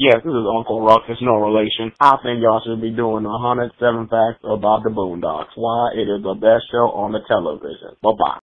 Yes, this is Uncle Ruckus, no relation. I think y'all should be doing 107 facts about the Boondocks. Why it is the best show on the television. Bye-bye.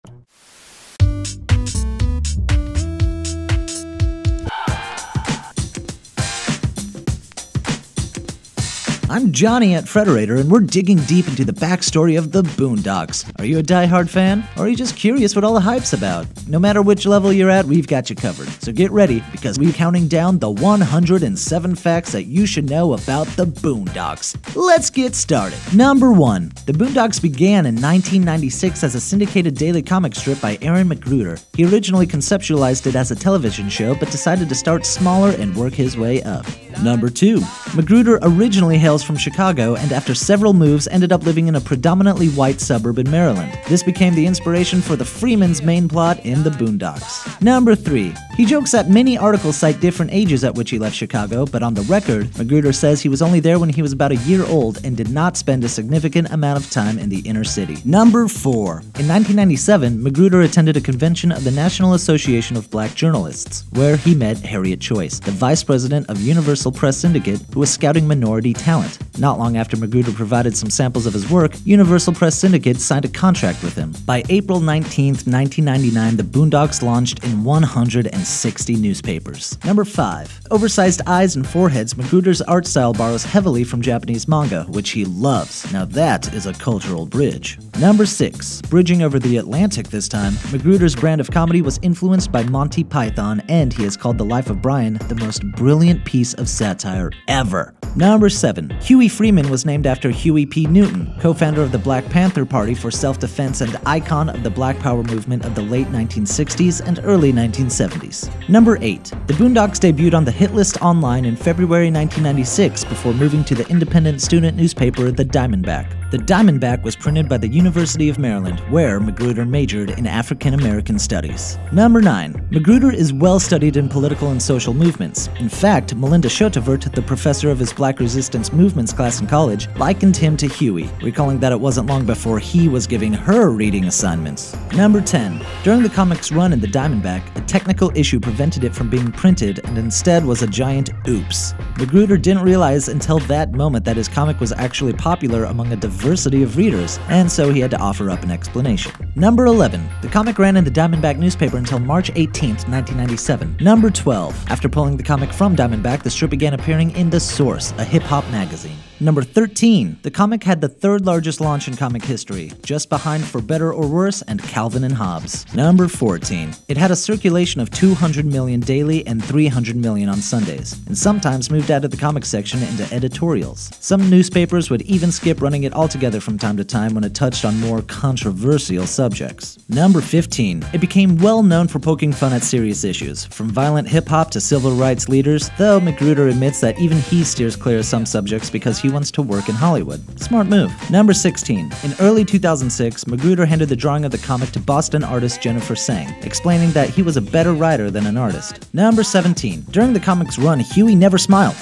I'm Johnny at Frederator, and we're digging deep into the backstory of the Boondocks. Are you a diehard fan? Or are you just curious what all the hype's about? No matter which level you're at, we've got you covered. So get ready, because we're counting down the 107 facts that you should know about the Boondocks. Let's get started. Number 1. The Boondocks began in 1996 as a syndicated daily comic strip by Aaron McGruder. He originally conceptualized it as a television show, but decided to start smaller and work his way up. Number 2. McGruder originally hails from Chicago, and after several moves ended up living in a predominantly white suburb in Maryland. This became the inspiration for the Freeman's main plot in the Boondocks. Number 3. He jokes that many articles cite different ages at which he left Chicago, but on the record, McGruder says he was only there when he was about a year old and did not spend a significant amount of time in the inner city. Number 4. In 1997, McGruder attended a convention of the National Association of Black Journalists, where he met Harriet Choice, the vice president of Universal Press Syndicate, who was scouting minority talent. Not long after McGruder provided some samples of his work, Universal Press Syndicate signed a contract with him. By April 19, 1999, the Boondocks launched in 160 newspapers. Number 5. Oversized eyes and foreheads, McGruder's art style borrows heavily from Japanese manga, which he loves. Now that is a cultural bridge. Number 6. Bridging over the Atlantic this time, McGruder's brand of comedy was influenced by Monty Python, and he has called The Life of Brian the most brilliant piece of satire ever. Number 7. Huey Freeman was named after Huey P. Newton, co-founder of the Black Panther Party for self-defense and icon of the Black Power movement of the late 1960s and early 1970s. Number 8. The Boondocks debuted on the hit list online in February 1996 before moving to the independent student newspaper The Diamondback. The Diamondback was printed by the University of Maryland, where McGruder majored in African American studies. Number 9. McGruder is well studied in political and social movements. In fact, Melinda Schotevert, the professor of his Black Resistance Movements class in college, likened him to Huey, recalling that it wasn't long before he was giving her reading assignments. Number 10. During the comic's run in the Diamondback, a technical issue prevented it from being printed and instead was a giant oops. McGruder didn't realize until that moment that his comic was actually popular among a diversity of readers, and so he had to offer up an explanation. Number 11. The comic ran in the Diamondback newspaper until March 18, 1997. Number 12. After pulling the comic from Diamondback, the strip began appearing in The Source, a hip-hop magazine. Number 13. The comic had the third largest launch in comic history, just behind For Better or Worse and Calvin and Hobbes. Number 14. It had a circulation of 200 million daily and 300 million on Sundays, and sometimes moved out of the comic section into editorials. Some newspapers would even skip running it altogether from time to time when it touched on more controversial subjects. Number 15. It became well known for poking fun at serious issues, from violent hip-hop to civil rights leaders, though McGruder admits that even he steers clear of some subjects because he wants to work in Hollywood. Smart move. Number 16. In early 2006, McGruder handed the drawing of the comic to Boston artist Jennifer Sang, explaining that he was a better writer than an artist. Number 17. During the comic's run, Huey never smiled.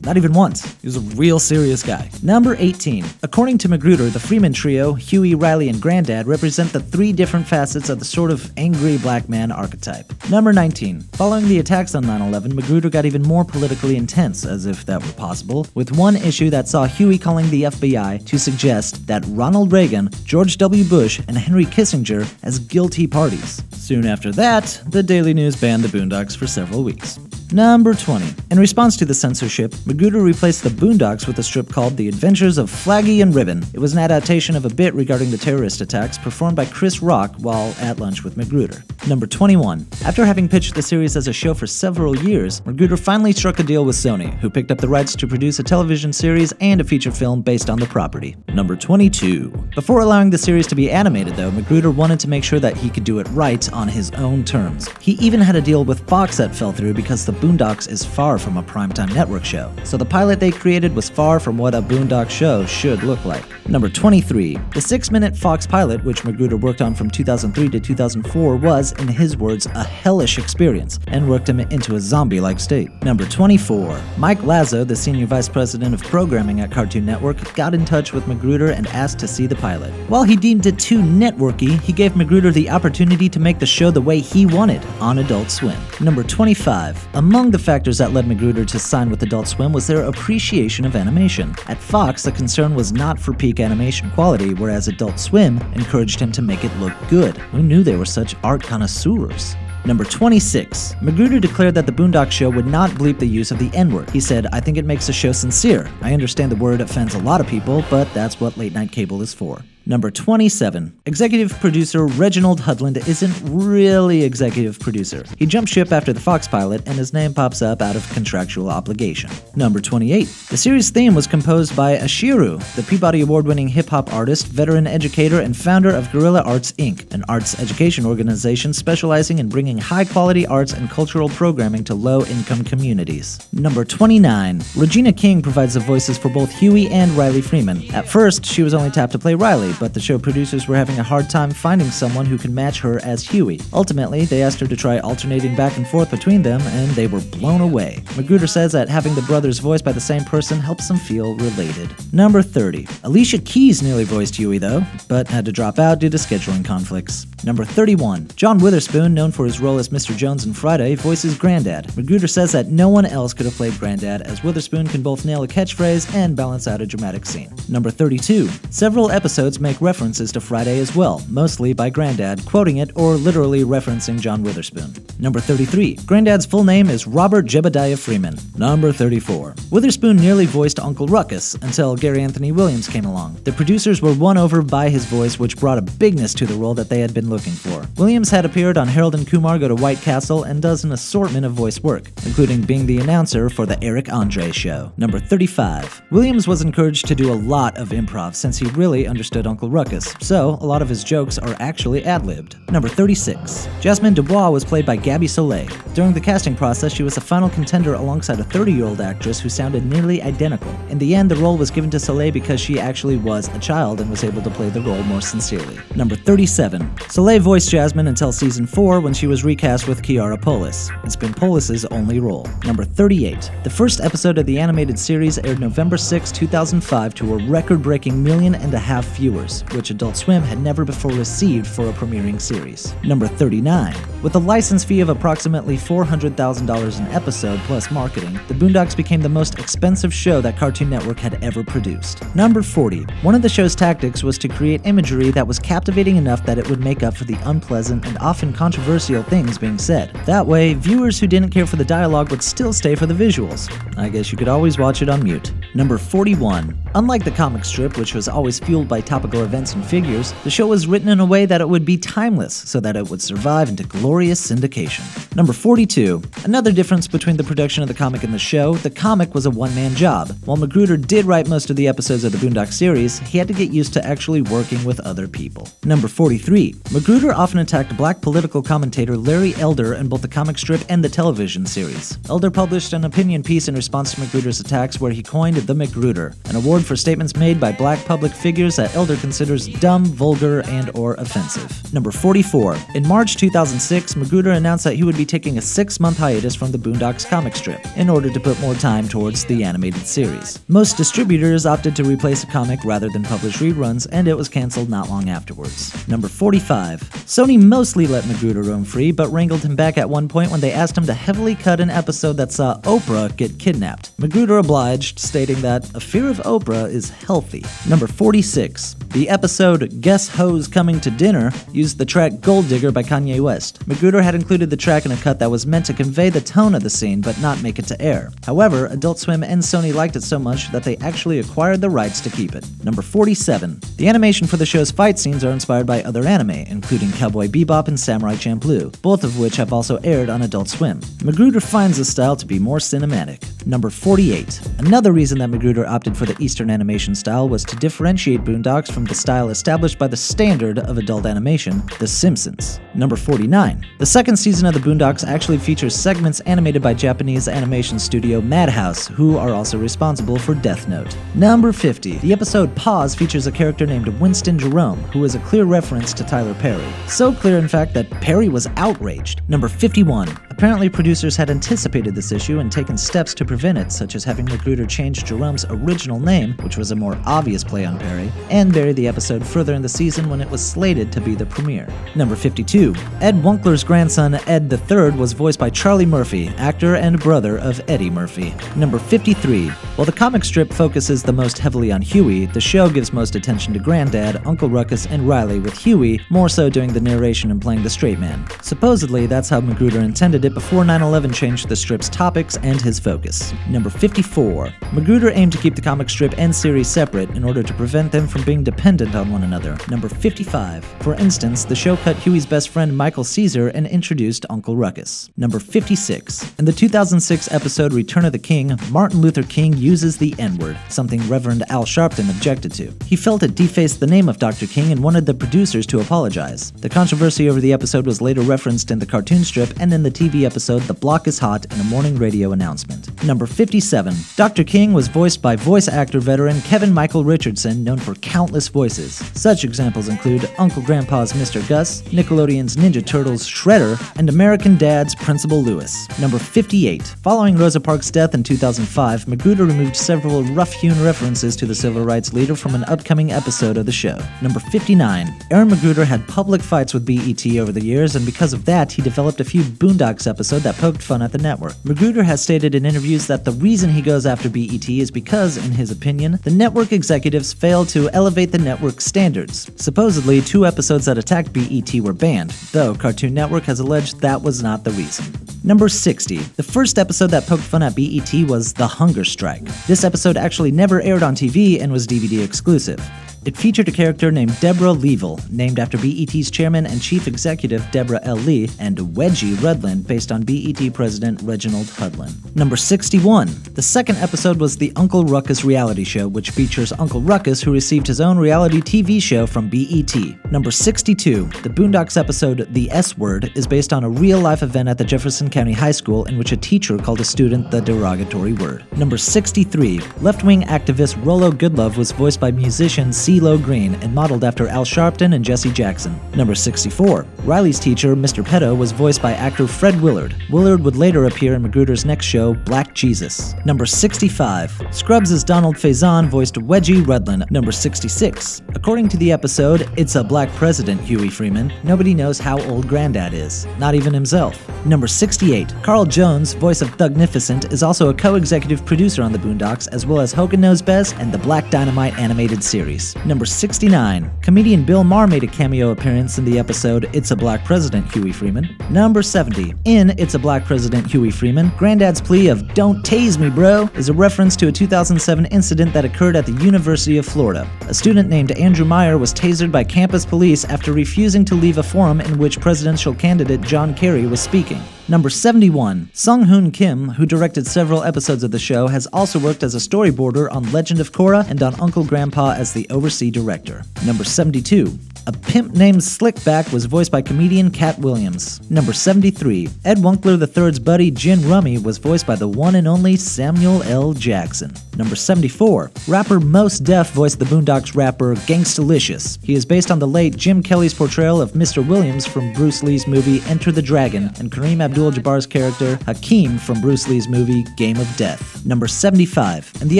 Not even once. He was a real serious guy. Number 18. According to McGruder, the Freeman trio, Huey, Riley, and Grandad, represent the 3 different facets of the sort of angry black man archetype. Number 19. Following the attacks on 9/11, McGruder got even more politically intense, as if that were possible, with one issue that saw Huey calling the FBI to suggest that Ronald Reagan, George W. Bush, and Henry Kissinger as guilty parties. Soon after that, the Daily News banned the Boondocks for several weeks. Number 20. In response to the censorship, McGruder replaced the Boondocks with a strip called The Adventures of Flaggy and Ribbon. It was an adaptation of a bit regarding the terrorist attacks performed by Chris Rock while at lunch with McGruder. Number 21. After having pitched the series as a show for several years, McGruder finally struck a deal with Sony, who picked up the rights to produce a television series and a feature film based on the property. Number 22. Before allowing the series to be animated, though, McGruder wanted to make sure that he could do it right on his own terms. He even had a deal with Fox that fell through because the Boondocks is far from a primetime network show, so the pilot they created was far from what a Boondocks show should look like. Number 23. The 6-minute Fox pilot, which McGruder worked on from 2003 to 2004, was, in his words, a hellish experience, and worked him into a zombie-like state. Number 24. Mike Lazo, the senior vice president of programming at Cartoon Network, got in touch with McGruder and asked to see the pilot. While he deemed it too networky, he gave McGruder the opportunity to make the show the way he wanted, on Adult Swim. Number 25. A Among the factors that led Magruder to sign with Adult Swim was their appreciation of animation. At Fox, the concern was not for peak animation quality, whereas Adult Swim encouraged him to make it look good. Who knew they were such art connoisseurs? Number 26. Magruder declared that the Boondocks show would not bleep the use of the N-word. He said, "I think it makes the show sincere. I understand the word offends a lot of people, but that's what late night cable is for." Number 27. Executive producer Reginald Hudland isn't really executive producer. He jumped ship after the Fox pilot, and his name pops up out of contractual obligation. Number 28. The series theme was composed by Ashiru, the Peabody Award-winning hip-hop artist, veteran educator, and founder of Guerrilla Arts Inc., an arts education organization specializing in bringing high-quality arts and cultural programming to low-income communities. Number 29. Regina King provides the voices for both Huey and Riley Freeman. At first, she was only tapped to play Riley, but the show producers were having a hard time finding someone who could match her as Huey. Ultimately, they asked her to try alternating back and forth between them, and they were blown away. Magruder says that having the brothers voiced by the same person helps them feel related. Number 30. Alicia Keys nearly voiced Huey though, but had to drop out due to scheduling conflicts. Number 31. John Witherspoon, known for his role as Mr. Jones in Friday, voices Grandad. Magruder says that no one else could have played Grandad, as Witherspoon can both nail a catchphrase and balance out a dramatic scene. Number 32. Several episodes make references to Friday as well, mostly by Grandad, quoting it or literally referencing John Witherspoon. Number 33. Grandad's full name is Robert Jebediah Freeman. Number 34. Witherspoon nearly voiced Uncle Ruckus until Gary Anthony Williams came along. The producers were won over by his voice, which brought a bigness to the role that they had been looking for. Williams had appeared on Harold and Kumar Go to White Castle and does an assortment of voice work, including being the announcer for the Eric Andre Show. Number 35. Williams was encouraged to do a lot of improv since he really understood Uncle Ruckus, so a lot of his jokes are actually ad-libbed. Number 36. Jasmine Dubois was played by Gabby Soleil. During the casting process, she was a final contender alongside a 30-year-old actress who sounded nearly identical. In the end, the role was given to Soleil because she actually was a child and was able to play the role more sincerely. Number 37. Soleil voiced Jasmine until season 4 when she was recast with Kiara Polis. It's been Polis's only role. Number 38. The first episode of the animated series aired November 6, 2005 to a record-breaking 1.5 million viewers, which Adult Swim had never before received for a premiering series. Number 39. With a license fee of approximately $400,000 an episode plus marketing, the Boondocks became the most expensive show that Cartoon Network had ever produced. Number 40. One of the show's tactics was to create imagery that was captivating enough that it would make up for the unpleasant and often controversial things being said. That way, viewers who didn't care for the dialogue would still stay for the visuals. I guess you could always watch it on mute. Number 41. Unlike the comic strip, which was always fueled by topical events and figures, the show was written in a way that it would be timeless so that it would survive into glorious syndication. Number 42. Another difference between the production of the comic and the show, the comic was a one-man job. While Magruder did write most of the episodes of the Boondocks series, he had to get used to actually working with other people. Number 43. Magruder often attacked black political commentator Larry Elder in both the comic strip and the television series. Elder published an opinion piece in response to Magruder's attacks where he coined the Magruder, an award for statements made by black public figures that Elder considers dumb, vulgar, and/or offensive. Number 44. In March 2006, Magruder announced that he would be taking a 6-month hiatus from the Boondocks comic strip in order to put more time towards the animated series. Most distributors opted to replace the comic rather than publish reruns, and it was canceled not long afterwards. Number 45. Sony mostly let Magruder roam free, but wrangled him back at one point when they asked him to heavily cut an episode that saw Oprah get kidnapped. Magruder obliged, stating that a fear of Oprah is healthy. Number 46. The episode Guess Ho's Coming to Dinner used the track Gold Digger by Kanye West. Magruder had included the track in a cut that was meant to convey the tone of the scene but not make it to air. However, Adult Swim and Sony liked it so much that they actually acquired the rights to keep it. Number 47. The animation for the show's fight scenes are inspired by other anime, including Cowboy Bebop and Samurai Champloo, both of which have also aired on Adult Swim. Magruder finds the style to be more cinematic. Number 48. Another reason that Magruder opted for the Eastern animation style was to differentiate Boondocks from the style established by the standard of adult animation, The Simpsons. Number 49. The second season of the Boondocks actually features segments animated by Japanese animation studio Madhouse, who are also responsible for Death Note. Number 50. The episode Pause features a character named Winston Jerome, who is a clear reference to Tyler Perry. So clear, in fact, that Perry was outraged. Number 51. Apparently, producers had anticipated this issue and taken steps to prevent prevent it, such as having Magruder change Jerome's original name, which was a more obvious play on Perry, and bury the episode further in the season when it was slated to be the premiere. Number 52. Ed Wunkler's grandson Ed III was voiced by Charlie Murphy, actor and brother of Eddie Murphy. Number 53. While the comic strip focuses the most heavily on Huey, the show gives most attention to Grandad, Uncle Ruckus, and Riley, with Huey more so doing the narration and playing the straight man. Supposedly, that's how Magruder intended it before 9/11 changed the strip's topics and his focus. Number 54. Magruder aimed to keep the comic strip and series separate in order to prevent them from being dependent on one another. Number 55. For instance, the show cut Huey's best friend Michael Caesar and introduced Uncle Ruckus. Number 56. In the 2006 episode Return of the King, Martin Luther King uses the N-word, something Reverend Al Sharpton objected to. He felt it defaced the name of Dr. King and wanted the producers to apologize. The controversy over the episode was later referenced in the cartoon strip and in the TV episode The Block is Hot in a morning radio announcement. Number 57. Dr. King was voiced by voice actor veteran Kevin Michael Richardson, known for countless voices. Such examples include Uncle Grandpa's Mr. Gus, Nickelodeon's Ninja Turtles' Shredder, and American Dad's Principal Lewis. Number 58. Following Rosa Parks' death in 2005, Magruder removed several rough-hewn references to the civil rights leader from an upcoming episode of the show. Number 59. Aaron Magruder had public fights with BET over the years, and because of that, he developed a few Boondocks episodes that poked fun at the network. Magruder has stated in interviews that the reason he goes after BET is because, in his opinion, the network executives failed to elevate the network's standards. Supposedly, 2 episodes that attacked BET were banned, though Cartoon Network has alleged that was not the reason. Number 60. The first episode that poked fun at BET was The Hunger Strike. This episode actually never aired on TV and was DVD exclusive. It featured a character named Deborah Leavell, named after BET's chairman and chief executive Deborah L. Lee, and Wedgie Rudlin, based on BET president Reginald Hudlin. Number 61. The second episode was the Uncle Ruckus reality show, which features Uncle Ruckus, who received his own reality TV show from BET. Number 62. The Boondocks episode The S Word is based on a real-life event at the Jefferson County High School in which a teacher called a student the derogatory word. Number 63. Left-wing activist Rollo Goodlove was voiced by musician CeeLo Green and modeled after Al Sharpton and Jesse Jackson. Number 64. Riley's teacher, Mr. Pedo, was voiced by actor Fred Willard. Willard would later appear in Magruder's next show, Black Jesus. Number 65. Scrubs' Donald Faison voiced Wedgie Rudlin. Number 66. According to the episode It's a Black President, Huey Freeman, nobody knows how old Grandad is, not even himself. Number 68. Carl Jones, voice of Thugnificent, is also a co-executive producer on the Boondocks, as well as Hogan Knows Best and the Black Dynamite animated series. Number 69. Comedian Bill Maher made a cameo appearance in the episode It's a Black President, Huey Freeman. Number 70. In It's a Black President, Huey Freeman, Grandad's plea of "Don't tase me, bro," is a reference to a 2007 incident that occurred at the University of Florida. A student named Andrew Meyer was tasered by campus police after refusing to leave a forum in which presidential candidate John Kerry was speaking. Number 71. Sung-Hoon Kim, who directed several episodes of the show, has also worked as a storyboarder on Legend of Korra and on Uncle Grandpa as the oversee director. Number 72. A pimp named Slickback was voiced by comedian Cat Williams. Number 73. Ed Wunkler III's buddy Gin Rummy was voiced by the one and only Samuel L. Jackson. Number 74. Rapper Mos Def voiced the Boondocks rapper Gangstalicious. He is based on the late Jim Kelly's portrayal of Mr. Williams from Bruce Lee's movie Enter the Dragon and Kareem Abdul-Jabbar's character Hakeem from Bruce Lee's movie Game of Death. Number 75. In the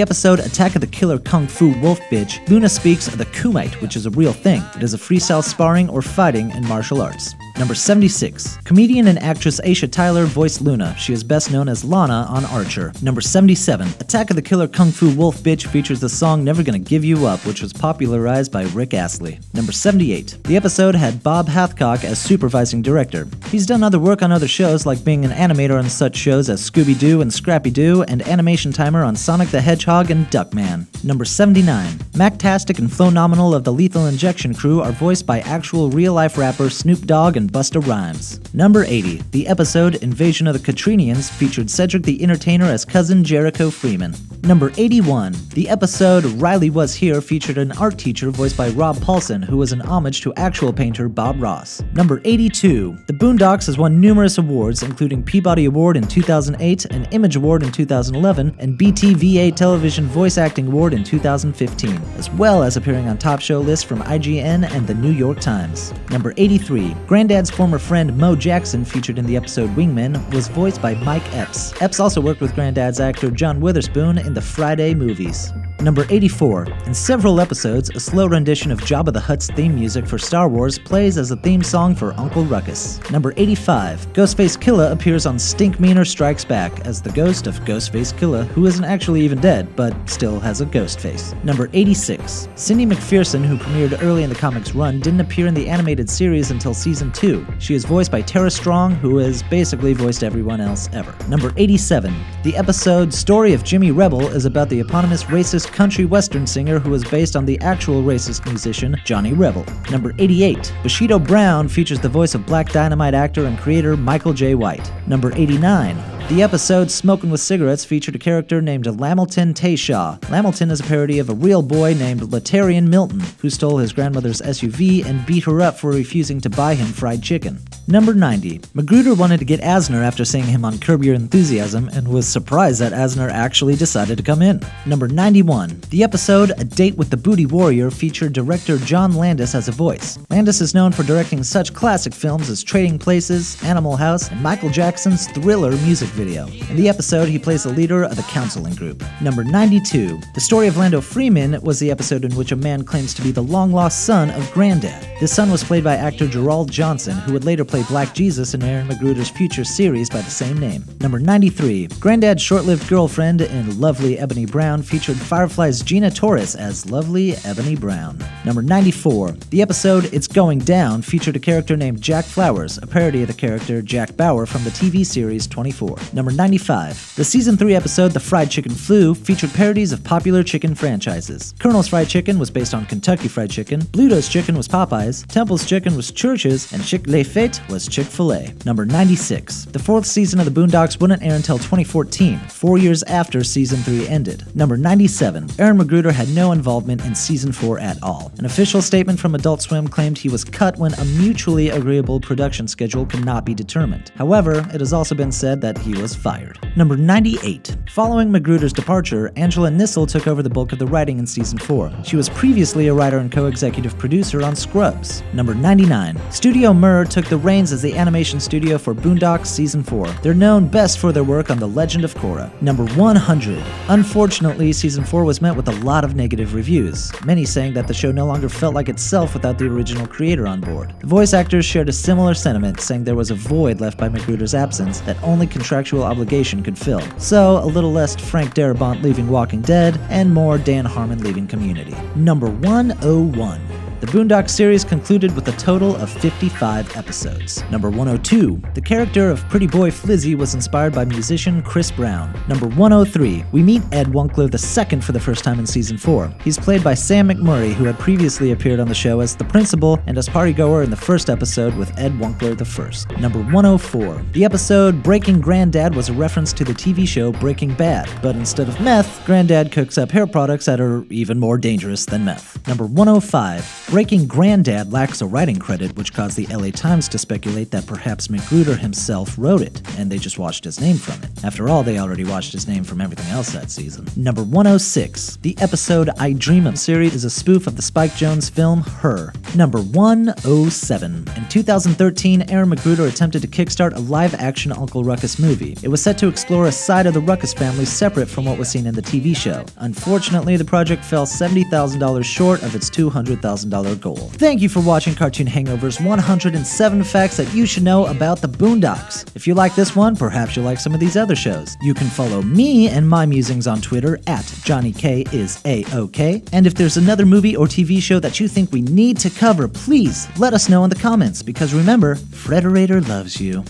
episode Attack of the Killer Kung Fu Wolf Bitch, Luna speaks of the Kumite, which is a real thing. It is a freestyle sparring or fighting in martial arts. Number 76. Comedian and actress Aisha Tyler voiced Luna. She is best known as Lana on Archer. Number 77. Attack of the Killer Kung Fu Wolf Bitch features the song Never Gonna Give You Up, which was popularized by Rick Astley. Number 78. The episode had Bob Hathcock as supervising director. He's done other work on other shows, like being an animator on such shows as Scooby-Doo and Scrappy-Doo, and animation timer on Sonic the Hedgehog and Duckman. Number 79. Mactastic and Flo Nominal of the Lethal Injection crew are voiced by actual real-life rapper Snoop Dogg and Busta Rhymes. Number 80. The episode Invasion of the Katrinians featured Cedric the Entertainer as cousin Jericho Freeman. Number 81. The episode Riley Was Here featured an art teacher voiced by Rob Paulson, who was an homage to actual painter Bob Ross. Number 82. The Boondocks has won numerous awards, including Peabody Award in 2008, an Image Award in 2011, and BTVA Television Voice Acting Award in 2015, as well as appearing on top show lists from IGN and the New York Times. Number 83. Grandad's former friend Mo Jackson, featured in the episode Wingman, was voiced by Mike Epps. Epps also worked with Grandad's actor John Witherspoon in the Friday movies. Number 84. In several episodes, a slow rendition of Jabba the Hutt's theme music for Star Wars plays as a theme song for Uncle Ruckus. Number 85. Ghostface Killah appears on Stinkmeaner Strikes Back as the ghost of Ghostface Killah, who isn't actually even dead, but still has a ghost face. Number 86. Cindy McPherson, who premiered early in the comics run, didn't appear in the animated series until season 2. She is voiced by Tara Strong, who has basically voiced everyone else ever. Number 87. The episode Story of Jimmy Rebel is about the eponymous racist country western singer who was based on the actual racist musician Johnny Rebel. Number 88. Bushido Brown features the voice of Black Dynamite actor and creator Michael J. White. Number 89. The episode Smokin' with Cigarettes featured a character named Lamilton Tayshaw. Lamilton is a parody of a real boy named Latarian Milton, who stole his grandmother's SUV and beat her up for refusing to buy him fried chicken. Number 90. Magruder wanted to get Asner after seeing him on Curb Your Enthusiasm and was surprised that Asner actually decided to come in. Number 91. The episode A Date with the Booty Warrior featured director John Landis as a voice. Landis is known for directing such classic films as Trading Places, Animal House, and Michael Jackson's Thriller music video. In the episode, he plays the leader of the counseling group. Number 92. The Story of Lando Freeman was the episode in which a man claims to be the long-lost son of Grandad. This son was played by actor Gerald Johnson, who would later play Black Jesus in Aaron Magruder's future series by the same name. Number 93. Grandad's short-lived girlfriend in Lovely Ebony Brown featured Firefly's Gina Torres as Lovely Ebony Brown. Number 94. The episode It's Going Down featured a character named Jack Flowers, a parody of the character Jack Bauer from the TV series 24. Number 95. The Season 3 episode The Fried Chicken Flu featured parodies of popular chicken franchises. Colonel's Fried Chicken was based on Kentucky Fried Chicken, Bluto's Chicken was Popeyes, Temple's Chicken was Church's, and Chick-fil-A was Chick-fil-A. Number 96. The 4th season of the Boondocks wouldn't air until 2014, 4 years after Season 3 ended. Number 97. Aaron Magruder had no involvement in Season 4 at all. An official statement from Adult Swim claimed he was cut when a mutually agreeable production schedule could not be determined. However, it has also been said that he was fired. Number 98. Following Magruder's departure, Angela Nissel took over the bulk of the writing in Season 4. She was previously a writer and co-executive producer on Scrubs. Number 99. Studio Mir took the reins as the animation studio for Boondocks Season 4. They're known best for their work on The Legend of Korra. Number 100. Unfortunately, Season 4 was met with a lot of negative reviews, many saying that the show no longer felt like itself without the original creator on board. The voice actors shared a similar sentiment, saying there was a void left by Magruder's absence that only contractual obligation could fill. So, a little less Frank Darabont leaving Walking Dead, and more Dan Harmon leaving Community. Number 101. The Boondocks series concluded with a total of 55 episodes. Number 102. The character of Pretty Boy Flizzy was inspired by musician Chris Brown. Number 103. We meet Ed Wunkler II for the first time in Season 4. He's played by Sam McMurray, who had previously appeared on the show as the principal and as partygoer in the first episode with Ed Wunkler I. Number 104. The episode Breaking Grandad was a reference to the TV show Breaking Bad, but instead of meth, Grandad cooks up hair products that are even more dangerous than meth. Number 105. Breaking Grandad lacks a writing credit, which caused the LA Times to speculate that perhaps Magruder himself wrote it, and they just washed his name from it. After all, they already washed his name from everything else that season. Number 106. The episode I Dream of series is a spoof of the Spike Jonze film Her. Number 107. In 2013, Aaron Magruder attempted to kickstart a live-action Uncle Ruckus movie. It was set to explore a side of the Ruckus family separate from what was seen in the TV show. Unfortunately, the project fell $70,000 short of its $200,000 goal. Thank you for watching Cartoon Hangover's 107 facts that you should know about the Boondocks. If you like this one, perhaps you'll like some of these other shows. You can follow me and my musings on Twitter at JohnnyKisAOK. And if there's another movie or TV show that you think we need to cover, please let us know in the comments, because remember, Frederator loves you.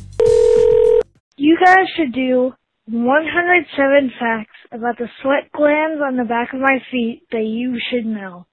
You guys should do 107 facts about the sweat glands on the back of my feet that you should know.